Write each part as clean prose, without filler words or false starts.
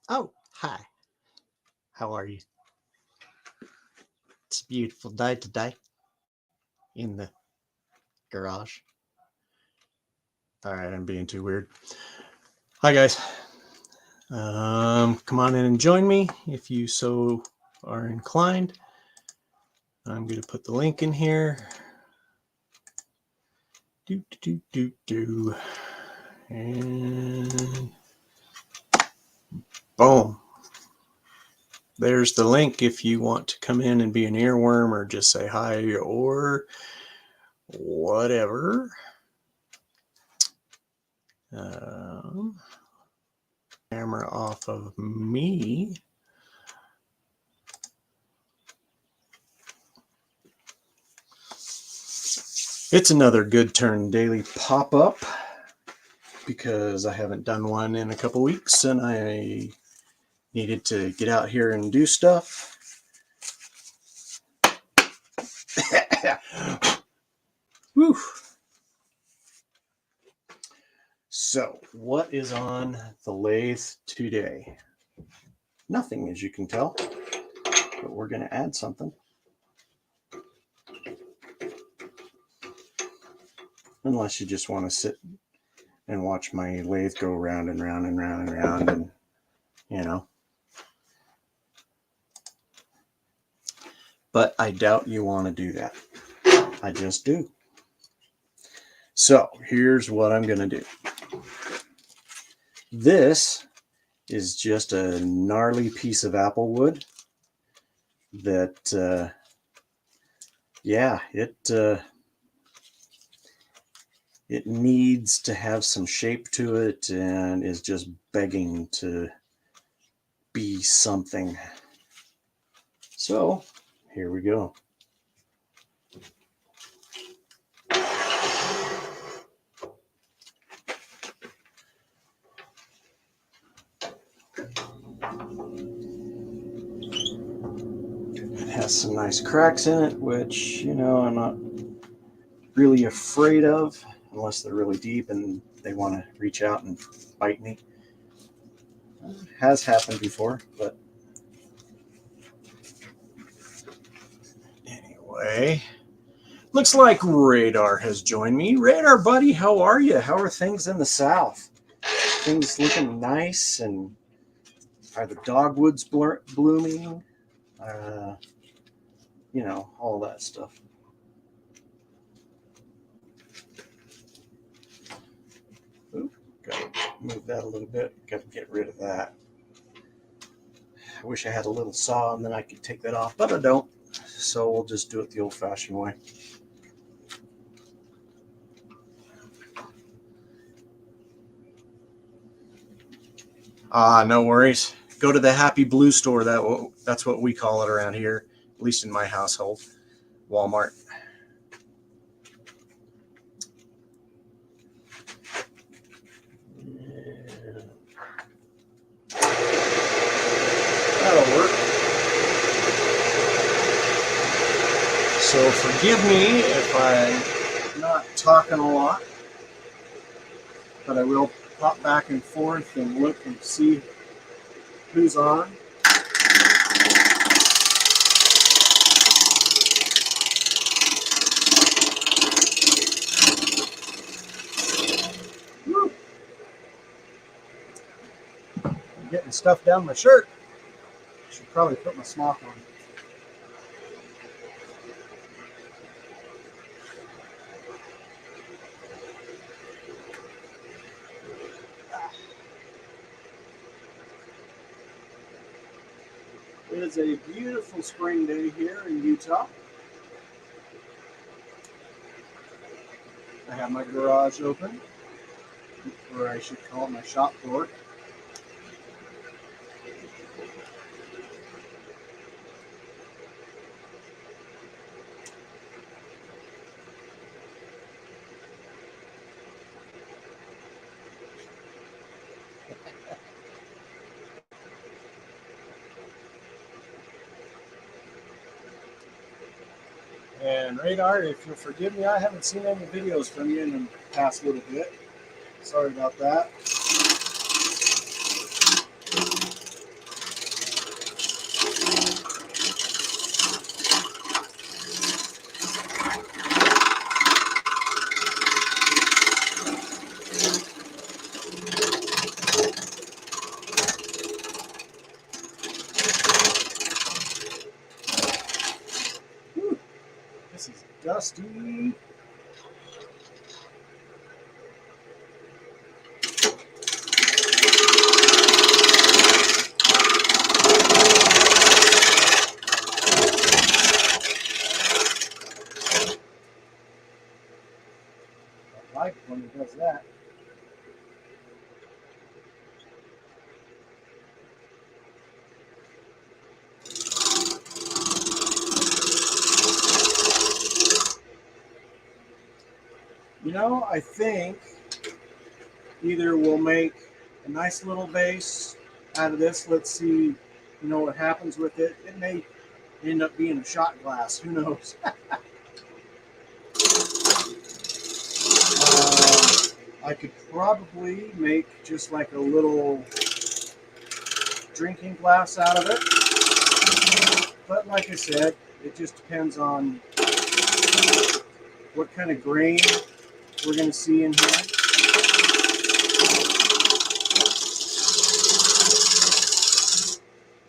Oh, hi. How are you? It's a beautiful day today in the garage. All right, I'm being too weird. Hi, guys. Come on in and join me if you so are inclined. I'm going to put the link in here. And boom. There's the link if you want to come in and be an earworm or just say hi or whatever. Camera off of me. It's another Good Turn Daily pop-up because I haven't done one in a couple weeks and I needed to get out here and do stuff. Whew. So, what is on the lathe today? Nothing, as you can tell, but we're going to add something. Unless you just want to sit and watch my lathe go round and round and round and round and, you know. But I doubt you want to do that. I just do. So here's what I'm going to do. This is just a gnarly piece of apple wood that, yeah, it needs to have some shape to it and is just begging to be something. So here we go. It has some nice cracks in it, which, you know, I'm not really afraid of unless they're really deep and they want to reach out and bite me. It has happened before, but anyway. Looks like Radar has joined me. Radar, buddy, how are you? How are things in the South? Things looking nice, and are the dogwoods blooming? You know, all that stuff. Ooh, gotta move that a little bit. Gotta get rid of that. I wish I had a little saw and then I could take that off, but I don't. So we'll just do it the old-fashioned way. No worries. Go to the Happy Blue store. That's what we call it around here, at least in my household. Walmart. That'll work. So forgive me if I'm not talking a lot, but I will pop back and forth and look and see who's on. Woo. I'm getting stuff down my shirt. I should probably put my smock on. It is a beautiful spring day here in Utah. I have my garage open, or I should call it my shop door. And Radar, if you'll forgive me, I haven't seen any videos from you in the past little bit. Sorry about that. dusty. I like when it does that. You know, I think either we'll make a nice little vase out of this. Let's see, what happens with it. It may end up being a shot glass. Who knows? I could probably make just like a little drinking glass out of it. But like I said, it just depends on what kind of grain we're going to see in here.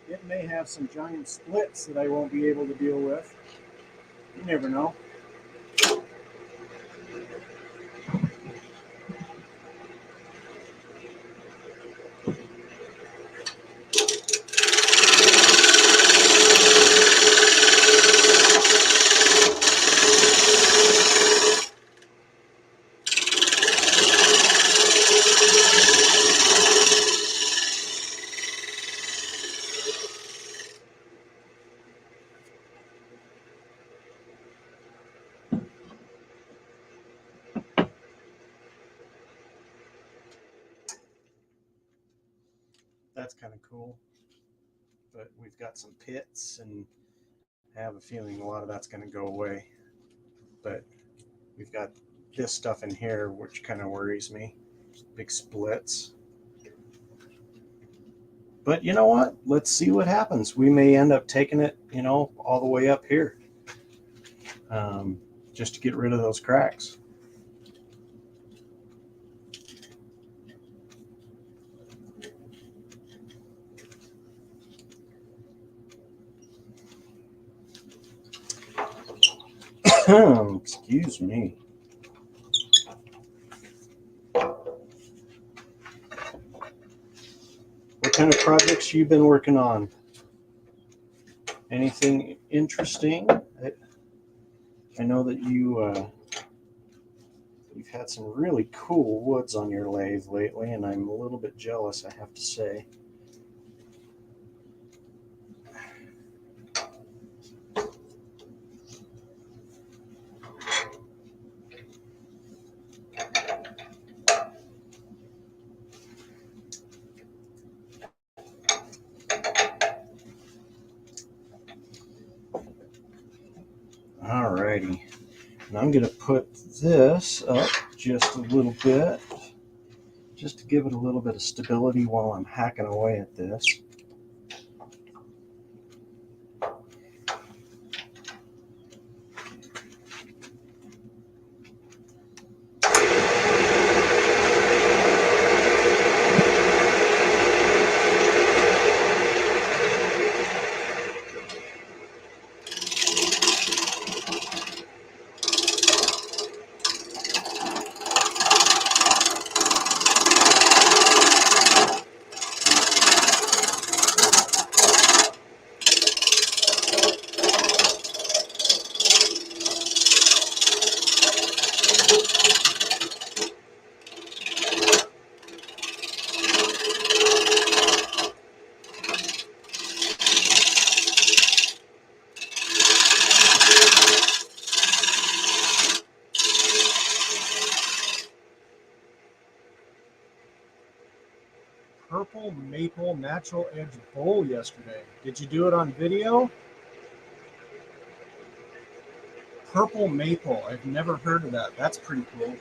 It may have some giant splits that I won't be able to deal with. You never know. That's kind of cool. But we've got some pits, and I have a feeling a lot of that's going to go away. But we've got this stuff in here, which kind of worries me. Big splits. But you know what? Let's see what happens. We may end up taking it, all the way up here, just to get rid of those cracks. Excuse me. What kind of projects you've been working on? Anything interesting? I know that you've had some really cool woods on your lathe lately, and I'm a little bit jealous, I have to say. Alrighty, and I'm going to put this up just a little bit, just to give it a little bit of stability while I'm hacking away at this. Purple maple natural edge bowl yesterday. Did you do it on video? Purple maple. I've never heard of that. That's pretty cool.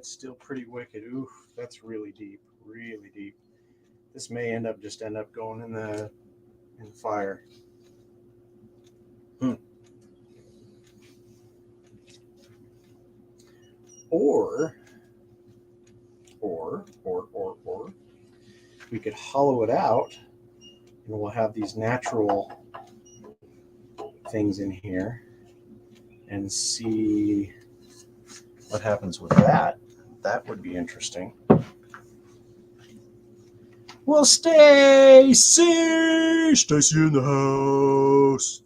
it's still pretty wicked. Oof, that's really deep, really deep. This may end up going in the fire. Or we could hollow it out, and we'll have these natural things in here, and see what happens with that. That would be interesting. Well, Stacy in the house.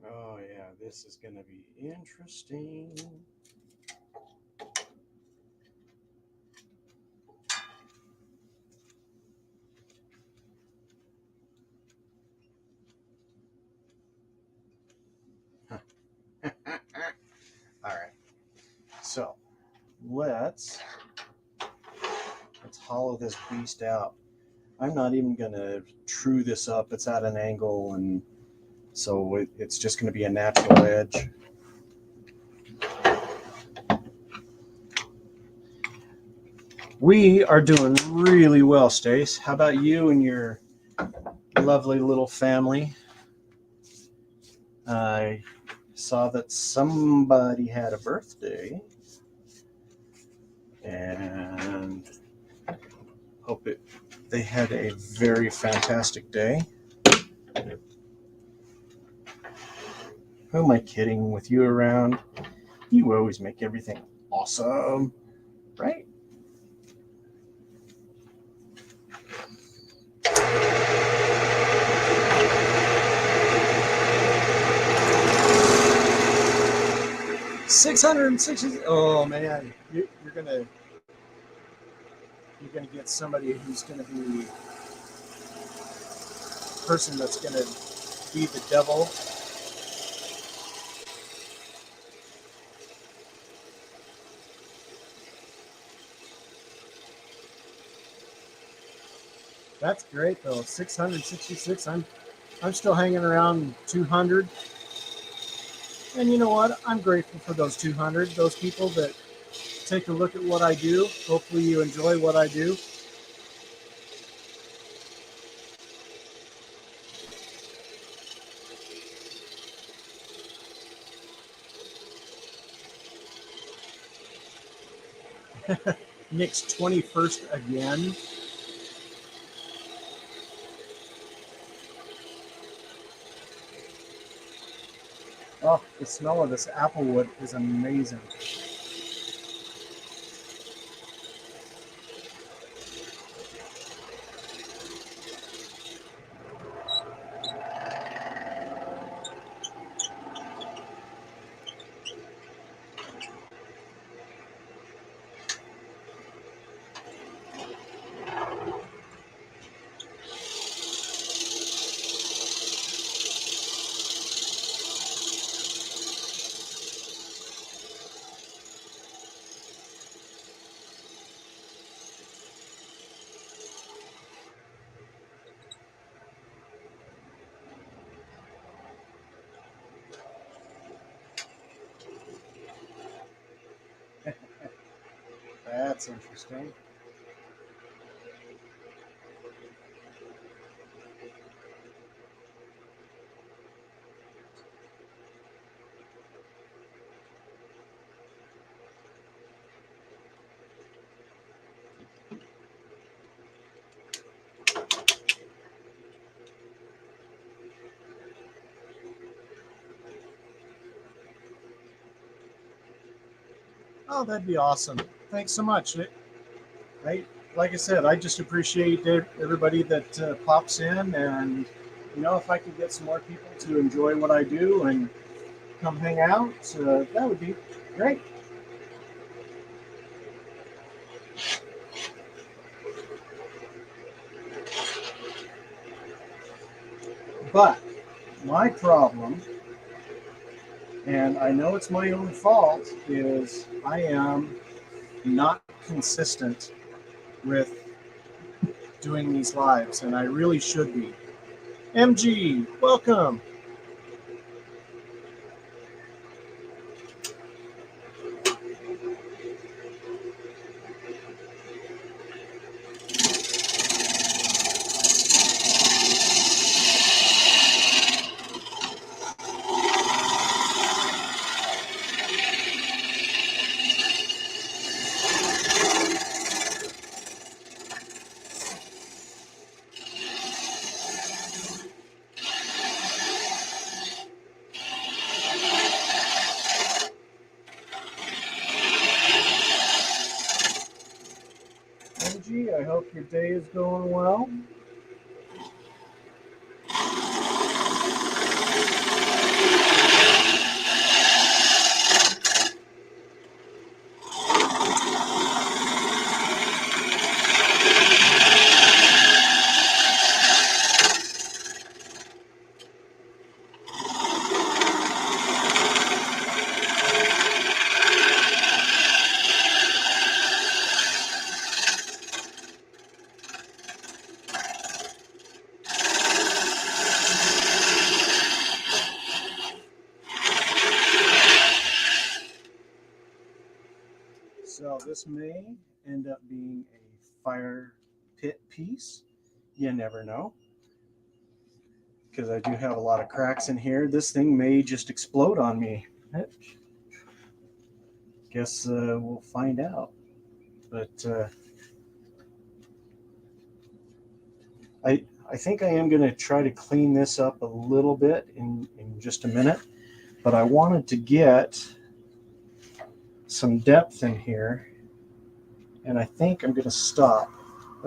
Oh yeah, this is going to be interesting. All right, so let's hollow this beast out. I'm not even going to true this up. It's at an angle, and so it's just going to be a natural edge. We are doing really well, Stace. How about you and your lovely little family? I saw that somebody had a birthday, and hope they had a very fantastic day. Who am I kidding? With you around, you always make everything awesome, right? $660. Oh man, you're gonna get somebody who's gonna be a person that's gonna be the devil. That's great though. 666. I'm still hanging around 200. And you know what? I'm grateful for those 200. Those people that take a look at what I do. Hopefully you enjoy what I do. Nick's 21st again. Oh, the smell of this apple wood is amazing. That's interesting. Oh, that'd be awesome. Thanks so much. I like I said, I just appreciate everybody that pops in, and if I could get some more people to enjoy what I do and come hang out, that would be great. But my problem, and I know it's my own fault, is I am not consistent with doing these lives, and I really should be. MG, welcome. MG, I hope your day is going well. So this may end up being a fire pit piece. You never know, because I do have a lot of cracks in here. This thing may just explode on me. Guess we'll find out. But I think I am going to try to clean this up a little bit in just a minute. But I wanted to get some depth in here, and I think I'm going to stop.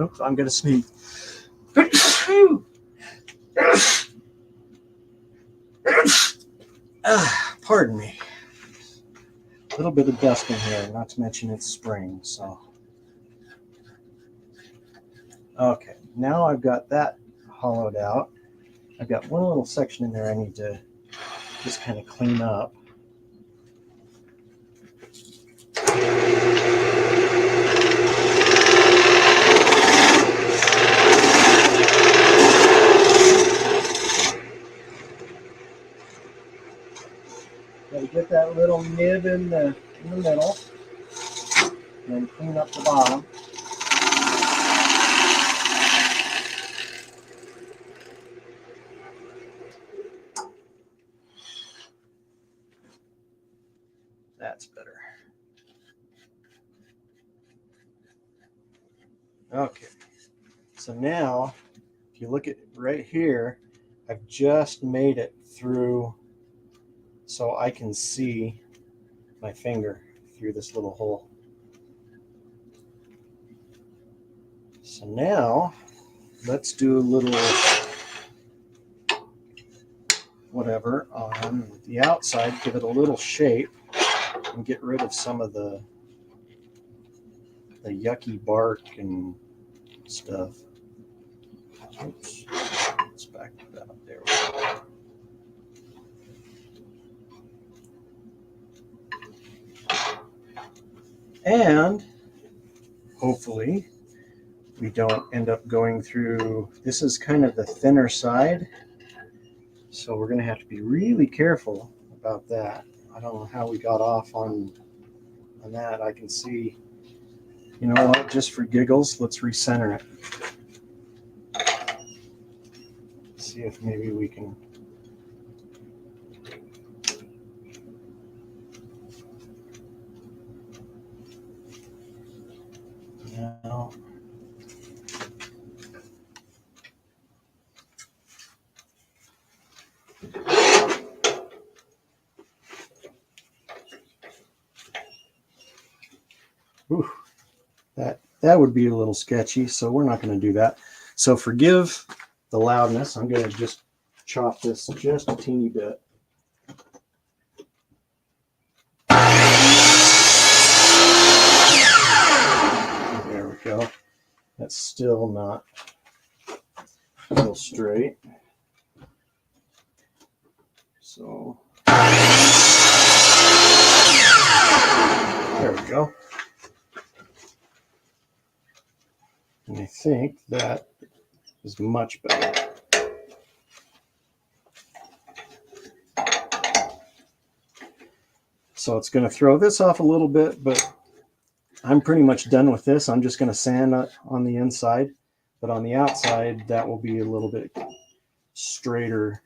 Oops, I'm going to sneeze. Pardon me. A little bit of dust in here, not to mention it's spring, so. Okay, now I've got that hollowed out. I've got one little section in there I need to just kind of clean up. Got to get that little nib in the middle, and then clean up the bottom. That's better. Okay, so now if you look at right here, I've just made it through so I can see my finger through this little hole. So now let's do a little whatever on the outside, give it a little shape and get rid of some of the yucky bark and stuff. Oops, let's back that up. There we go. And hopefully we don't end up going through, this is kind of the thinner side, so we're going to have to be really careful about that. I don't know how we got off on that. I can see, you know what, just for giggles, let's recenter it. See if maybe we can. No. Ooh, that would be a little sketchy, so we're not going to do that. So forgive the loudness. I'm going to just chop this just a teeny bit. There we go. That's still not real straight. So there we go. And I think that is much better. So it's going to throw this off a little bit, but I'm pretty much done with this. I'm just going to sand on the inside, but on the outside, that will be a little bit straighter.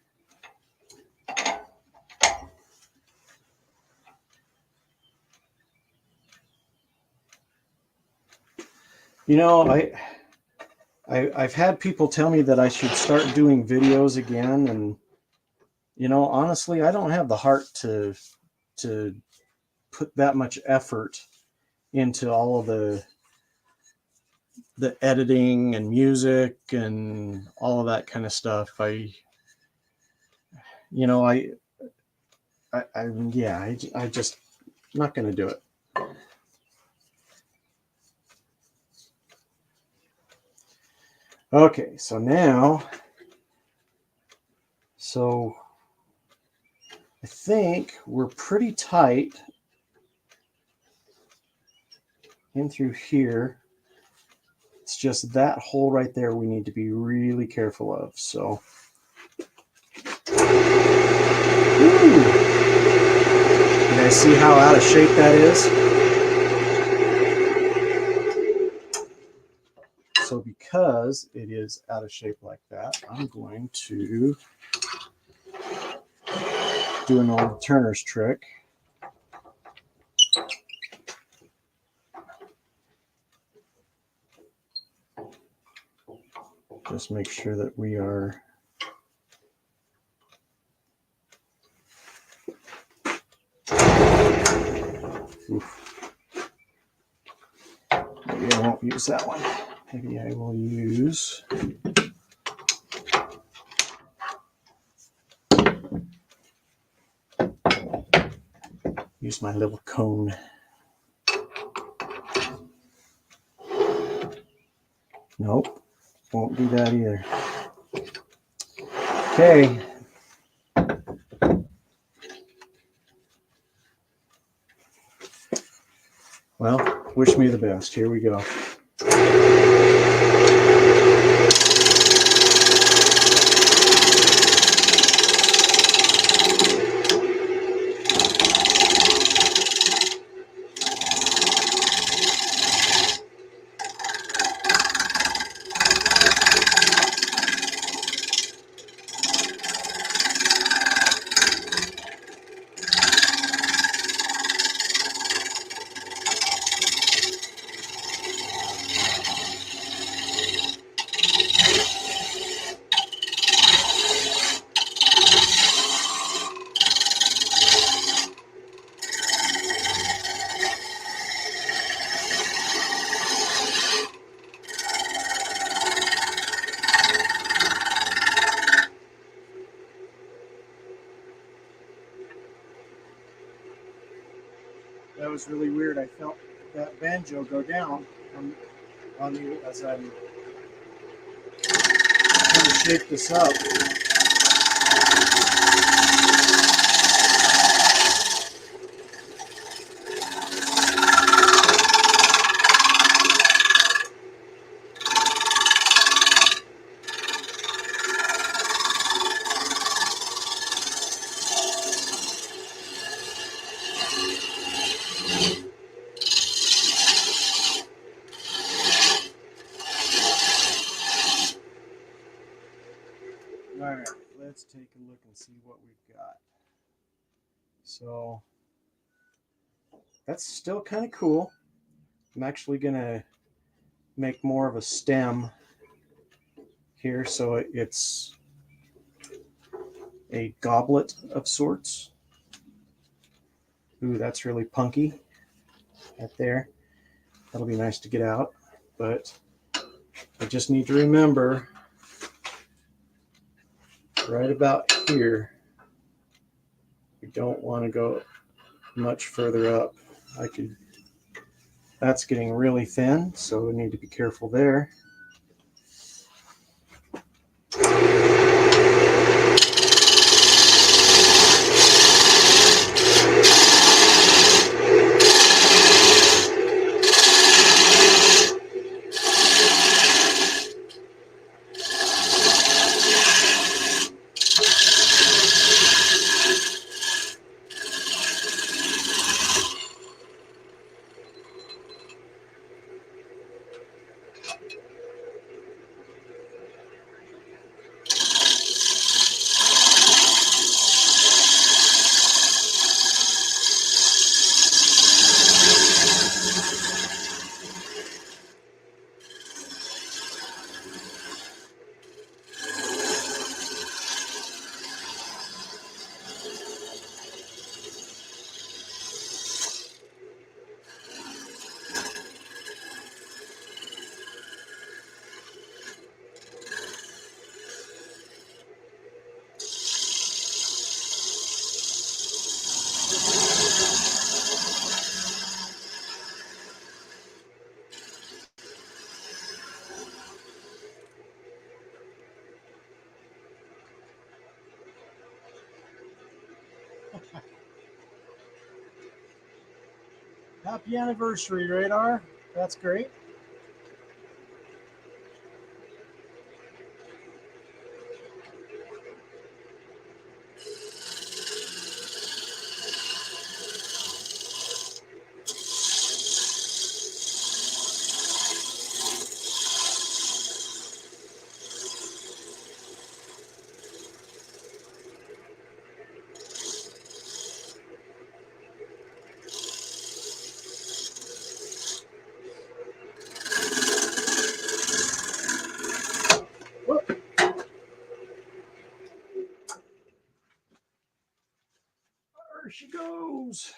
You know, I've had people tell me that I should start doing videos again, and you know, honestly, I don't have the heart to put that much effort into all of the editing and music and all of that kind of stuff. I just not going to do it. Okay, so now, I think we're pretty tight in through here. It's just that hole right there we need to be really careful of. So, you guys see how out of shape that is? So because it is out of shape like that, I'm going to do an old Turner's trick. Just make sure that we are maybe I won't use that one. Maybe I will use my little cone. Nope, won't do that either. Okay. Well, wish me the best. Here we go. That was really weird. I felt that banjo go down on me as I'm trying to shape this up. All right, let's take a look and see what we've got. So that's still kind of cool. I'm actually going to make more of a stem here so it's a goblet of sorts. Ooh, that's really punky right there. That'll be nice to get out, but I just need to remember right about here, we don't want to go much further up. That's getting really thin, so we need to be careful there. Happy anniversary, Radar. That's great. Whoop. There she goes.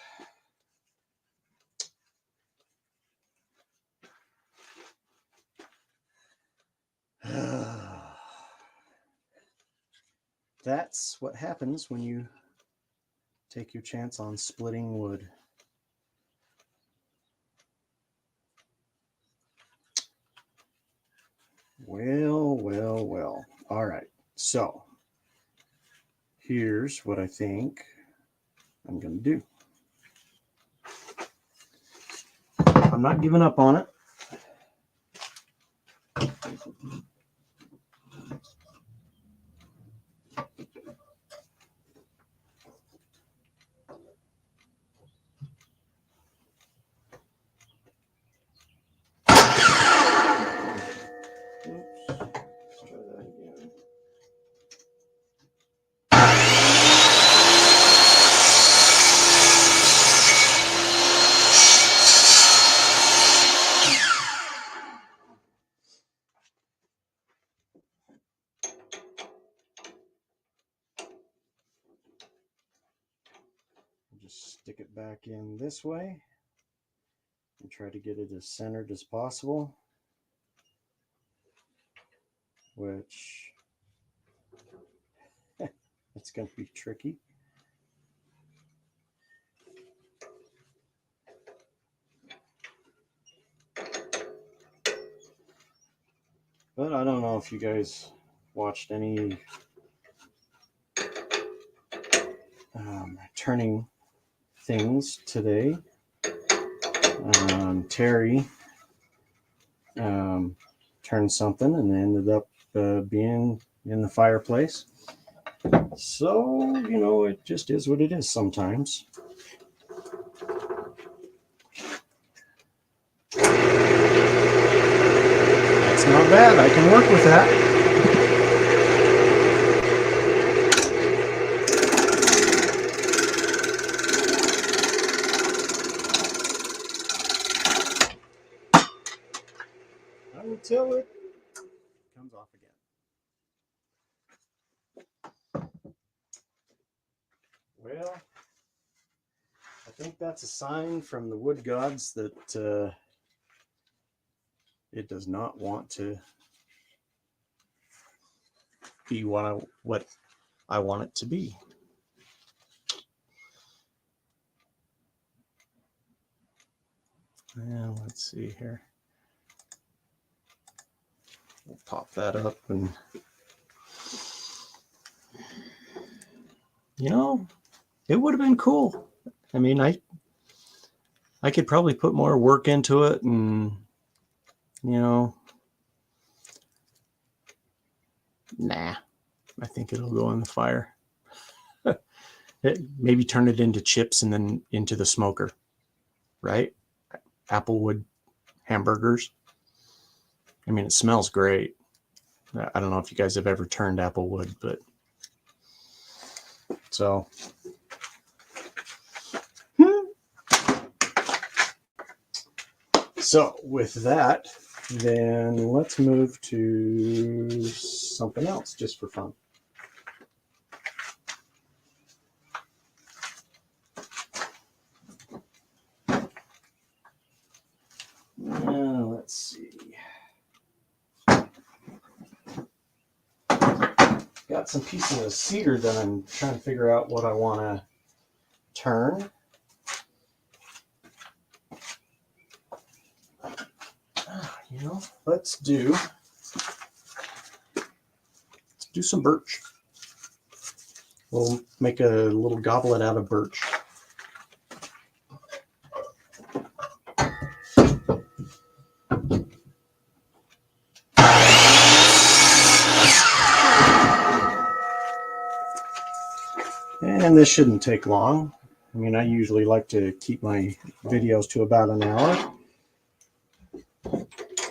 That's what happens when you take your chance on splitting wood. Well, well, well. All right. So here's what I think I'm going to do. I'm not giving up on it. Just stick it back in this way and try to get it as centered as possible, which it's going to be tricky. But I don't know if you guys watched any turning things today. Terry turned something and ended up being in the fireplace. So, you know, it just is what it is sometimes. That's not bad. I can work with that. Until it comes off again. Well, I think that's a sign from the wood gods that it does not want to be what I want it to be. And let's see here. We'll pop that up, and you know, it would have been cool. I mean, I could probably put more work into it, and you know, nah, I think it'll go in the fire. Maybe turn it into chips and then into the smoker, right? Applewood hamburgers. I mean, it smells great. I don't know if you guys have ever turned applewood, but so. So with that, then let's move to something else just for fun. Let's see. Got some pieces of cedar that I'm trying to figure out what I want to turn. You know, let's do some birch. We'll make a little goblet out of birch. And this shouldn't take long. I mean, I usually like to keep my videos to about an hour.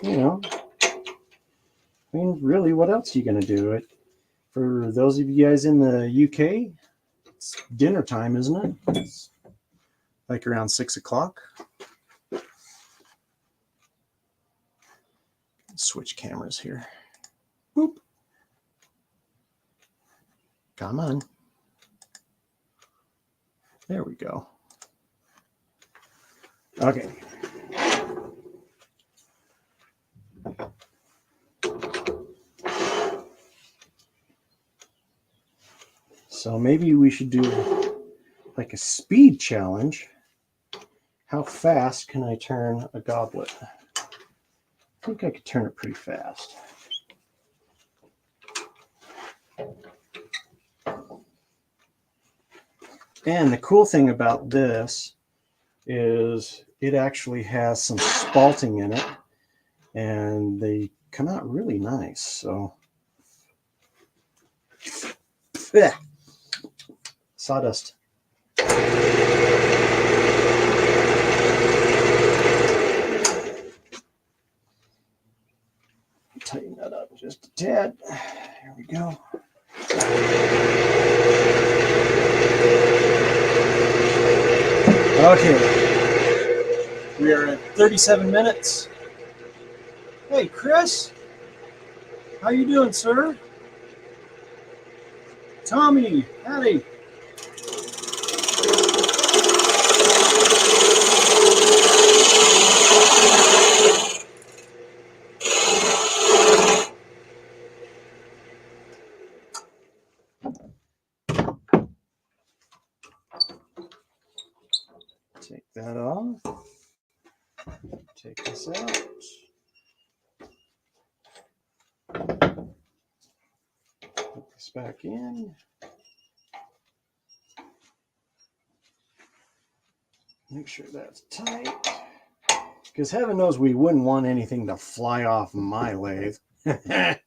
You know, I mean, really, what else are you going to do? For those of you guys in the UK, it's dinner time, isn't it? It's like around 6 o'clock. Switch cameras here. Boop. Come on. There we go. Okay. So maybe we should do like a speed challenge. How fast can I turn a goblet? I think I could turn it pretty fast. And the cool thing about this is it actually has some spalting in it, and they come out really nice. So, yeah. Sawdust. Tighten that up just a tad. Here we go. Okay, we are at 37 minutes. Hey, Chris, how you doing, sir? Tommy, howdy. Take that off. Take this out. Put this back in. Make sure that's tight. Because heaven knows we wouldn't want anything to fly off my lathe. Yeah,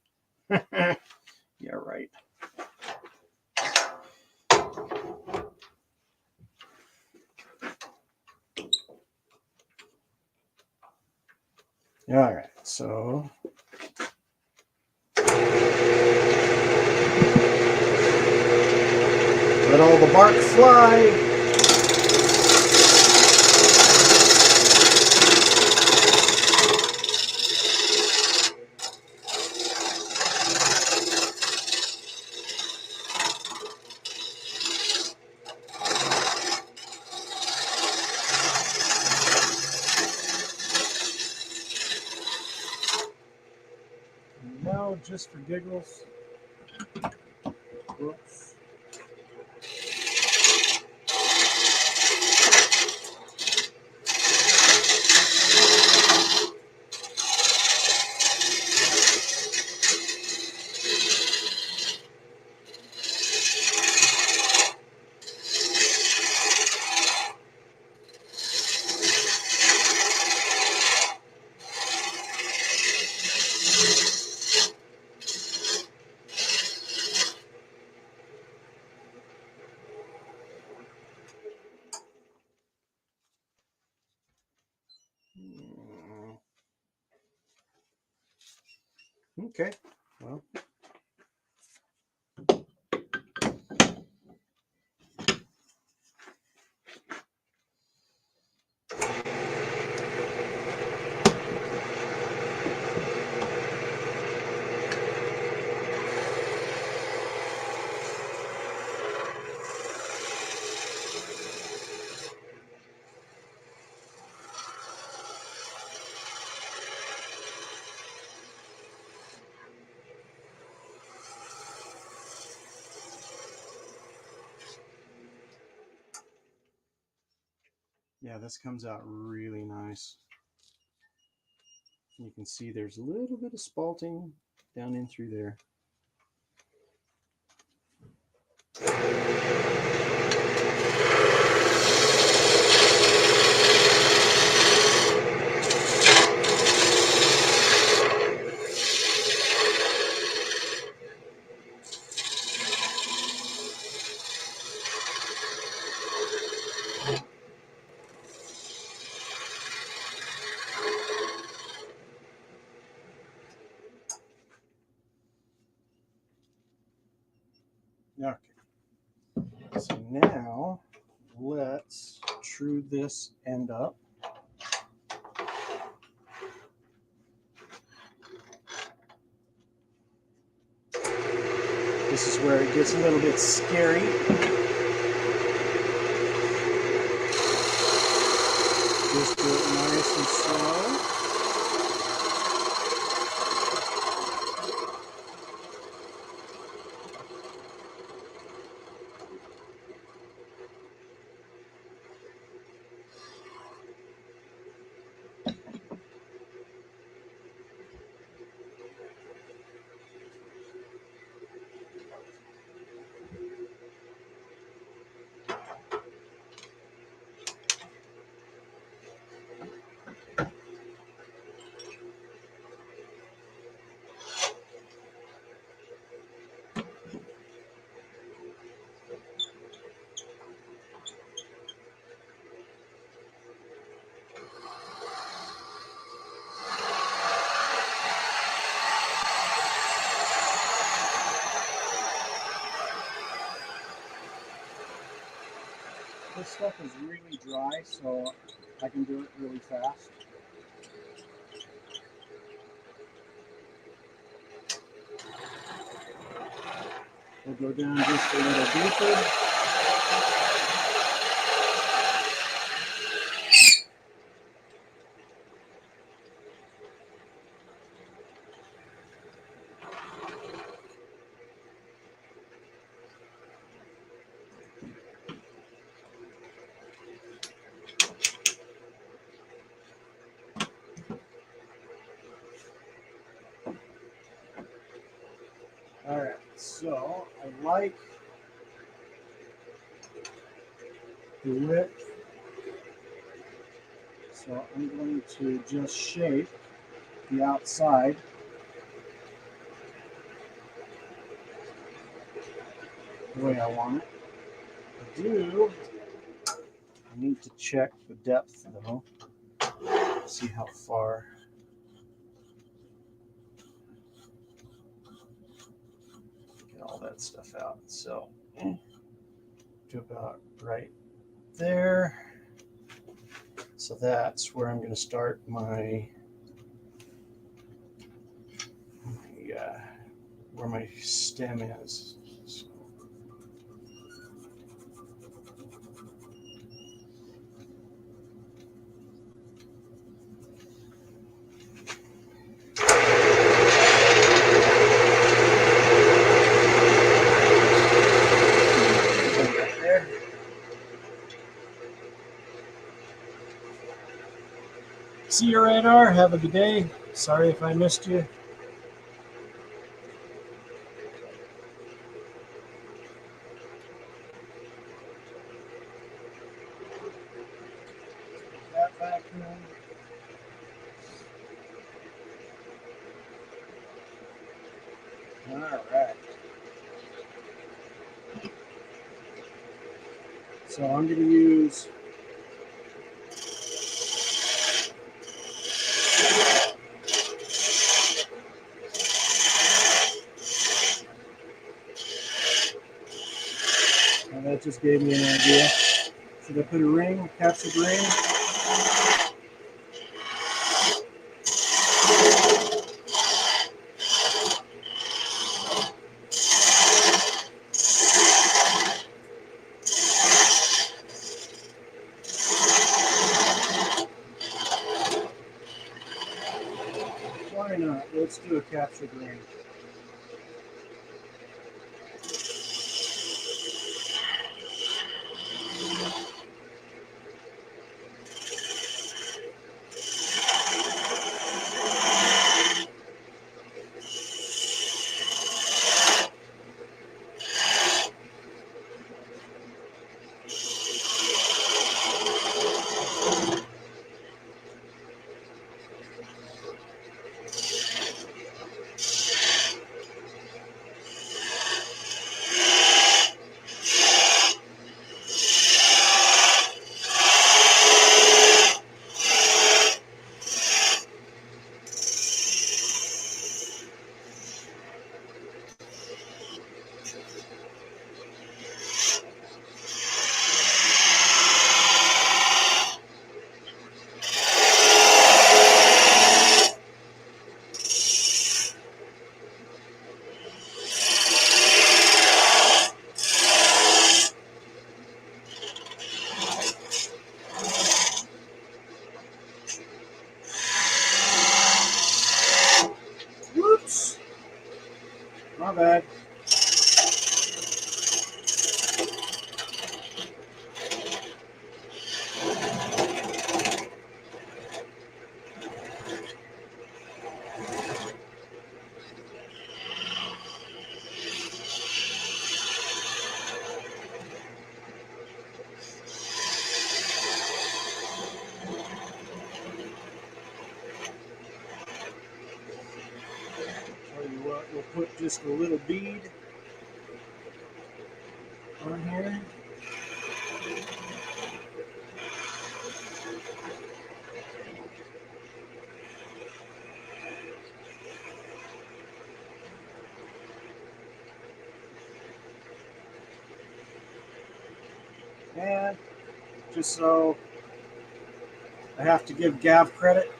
right. All right, so let all the bark fly. just for giggles. Whoops. Okay, well. Yeah, this comes out really nice. You can see there's a little bit of spalting down in through there. Okay, so now let's true this end up. This is where it gets a little bit scary. Just do it nice and slow. This stuff is really dry, so I can do it really fast. We'll go down just a little deeper. All right, so I like the width, so I'm going to just shape the outside the way I want it. I need to check the depth though, see how far. Get all that stuff out. So to about right there. So that's where I'm going to start my where my stem is. So, See you, Radar. Have a good day. Sorry if I missed you. That vacuum. All right. So I'm going to use and that just gave me an idea. Should I put a ring, captured ring? Why not? Let's do a captured ring. Whoops. My bad. Tell you what, we'll put just a little bead on here. And just so I have to give Gav credit.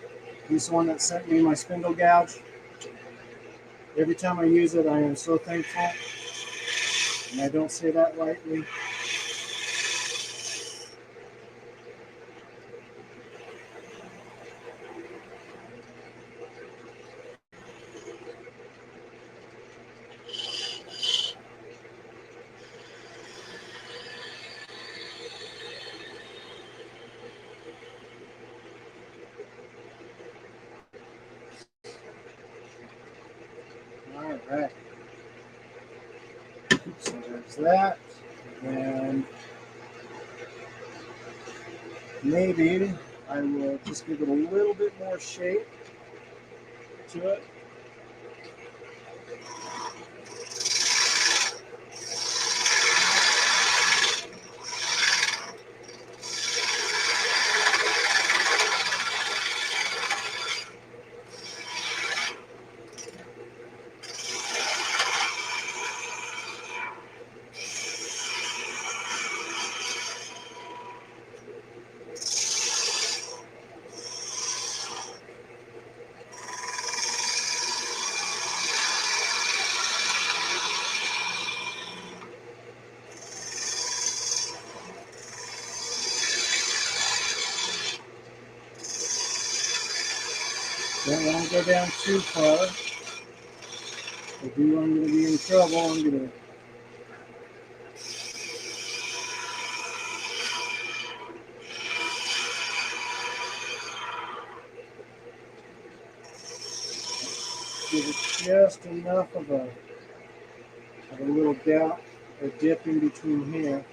He's the one that sent me my spindle gouge. Every time I use it, I am so thankful. And I don't say that lightly. All right. So there's that. And maybe I will just give it a little bit more shape to it. Don't want to go down too far. If I do, I'm going to be in trouble. I'm going to give it just enough of a little gap or dip in between here.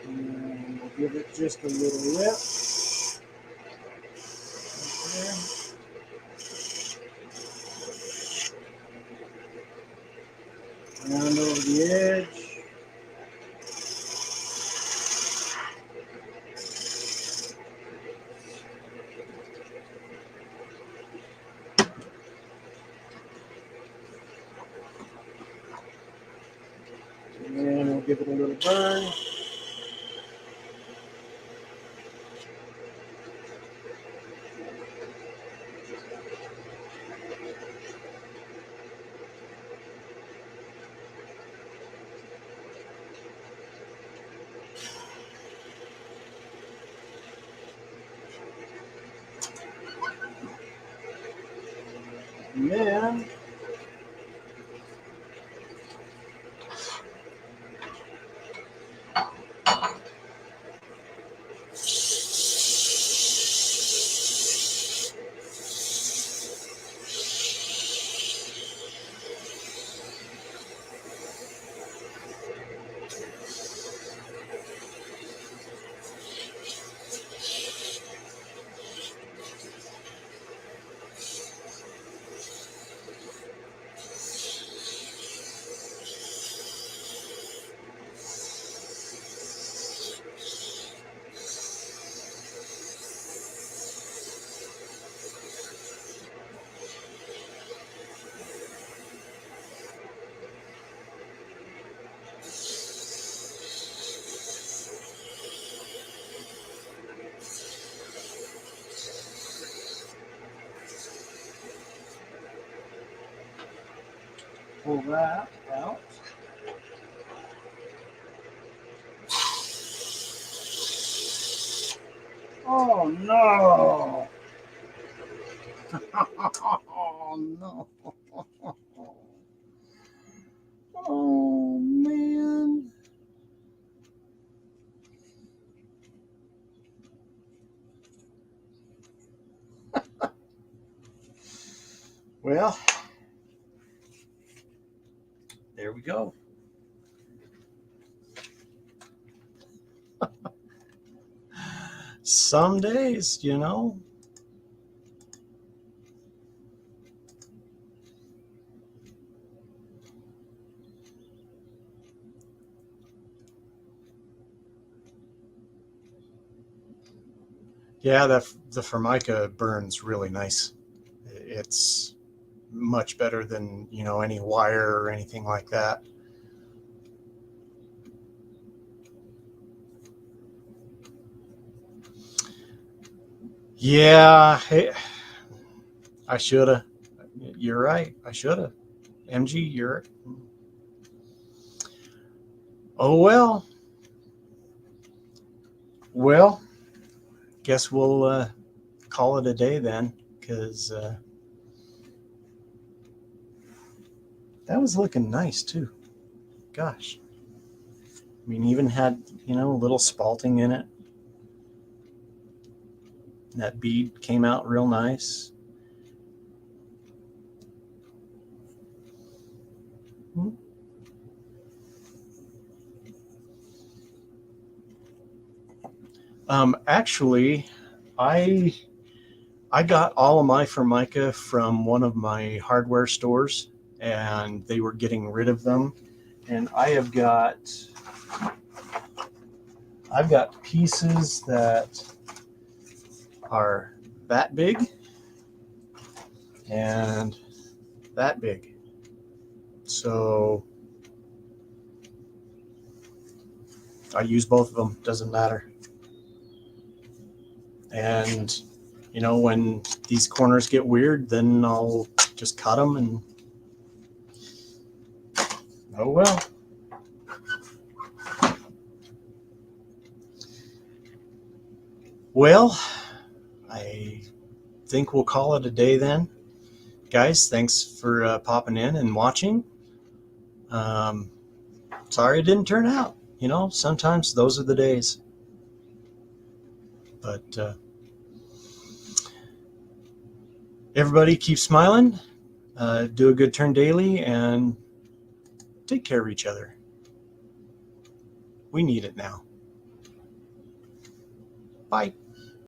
And we'll give it just a little lip. Right there. Round over the edge. And then we'll give it a little burn. And then pull that out. Oh no! Oh no! Oh man! Well, there we go. Some days, you know. Yeah, the Formica burns really nice. It's much better than, you know, any wire or anything like that. Yeah, hey, I should have. You're right. I should have. MG, you're. Oh well. Well, guess we'll call it a day then, because that was looking nice too. Gosh. I mean, even had, you know, a little spalting in it. That bead came out real nice. Actually, I got all of my Formica from one of my hardware stores, and they were getting rid of them. And I've got pieces that are that big and that big. So I use both of them, doesn't matter. And, you know, when these corners get weird, then I'll just cut them and, oh well. Well, I think we'll call it a day then. Guys, thanks for popping in and watching. Sorry it didn't turn out. You know, sometimes those are the days. But everybody keep smiling, do a good turn daily, and take care of each other. We need it now. Bye.